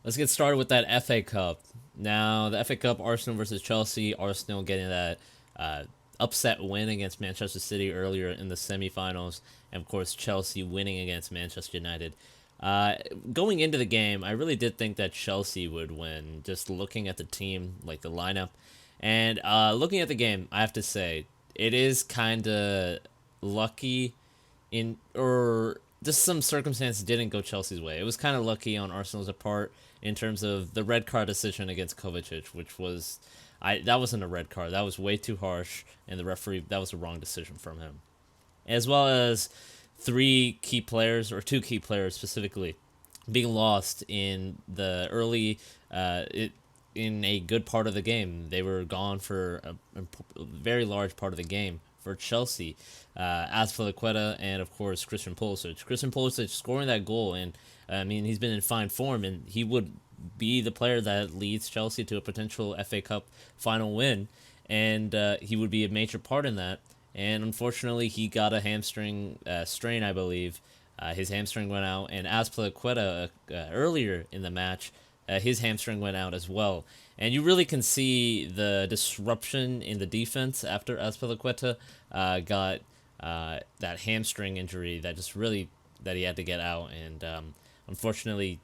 Let's get started with that FA Cup. Now, the FA Cup, Arsenal versus Chelsea. Arsenal getting that uh, upset win against Manchester City earlier in the semifinals, and of course Chelsea winning against Manchester United. Uh, Going into the game, I really did think that Chelsea would win. Just looking at the team, like the lineup, and looking at the game, I have to say it is kind of lucky in or just some circumstances didn't go Chelsea's way. It was kind of lucky on Arsenal's part in terms of the red card decision against Kovacic, which was that wasn't a red card. That was way too harsh, and the referee that was a wrong decision from him. As well as three key players or two key players specifically being lost in the early in a good part of the game. They were gone for a very large part of the game for Chelsea. Azpilicueta and of course Christian Pulisic. Christian Pulisic scoring that goal, and I mean he's been in fine form, and he would be the player that leads Chelsea to a potential FA Cup final win, and he would be a major part in that. And unfortunately, he got a hamstring strain, I believe. His hamstring went out, and Azpilicueta earlier in the match, his hamstring went out as well. And you really can see the disruption in the defense after Azpilicueta got that hamstring injury that just really that he had to get out. And unfortunately,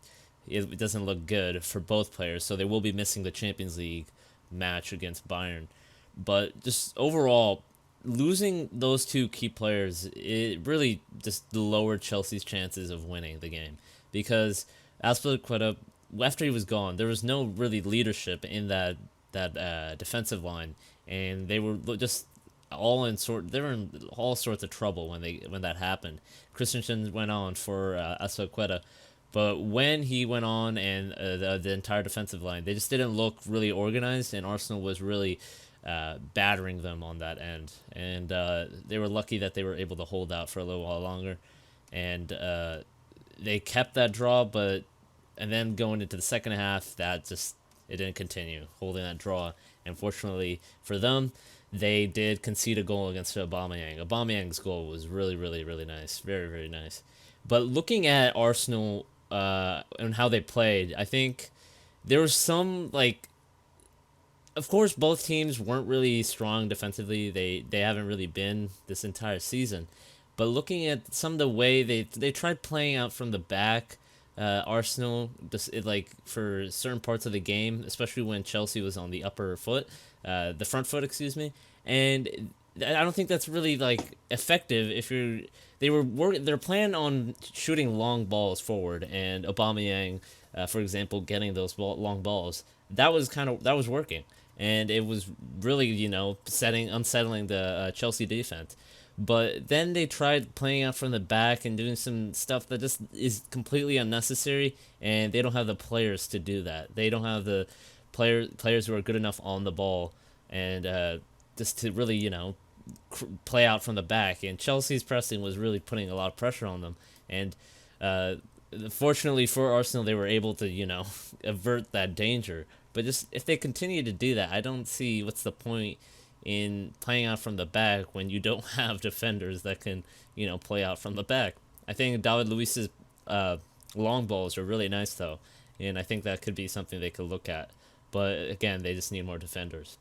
it doesn't look good for both players. So they will be missing the Champions League match against Bayern. But just overall, losing those two key players, it really just lowered Chelsea's chances of winning the game because Azpilicueta, after he was gone, there was no really leadership in that defensive line, and they were just they were in all sorts of trouble when that happened. Christensen went on for Azpilicueta, but when he went on and the entire defensive line, they just didn't look really organized, and Arsenal was really battering them on that end. And they were lucky that they were able to hold out for a little while longer, and they kept that draw. But and then going into the second half, that just it didn't continue holding that draw. And fortunately for them, they did concede a goal against Aubameyang. Aubameyang's goal was really, really, really nice, very, very nice. But looking at Arsenal and how they played, I think there was some like of course, both teams weren't really strong defensively. They haven't really been this entire season. But looking at some of the way they tried playing out from the back, Arsenal just like for certain parts of the game, especially when Chelsea was on the upper foot, the front foot, excuse me, and I don't think that's really like effective if you're they're planning on shooting long balls forward, and Aubameyang, for example, getting those long balls that was working, and it was really unsettling the Chelsea defense. But then they tried playing out from the back and doing some stuff that just is completely unnecessary, and they don't have the players to do that. They don't have the players who are good enough on the ball and just to really play out from the back. And Chelsea's pressing was really putting a lot of pressure on them, and uh, fortunately for Arsenal, they were able to avert that danger. But just if they continue to do that, I don't see what's the point in playing out from the back when you don't have defenders that can play out from the back. I think David Luiz's long balls are really nice though, and I think that could be something they could look at. But again, they just need more defenders.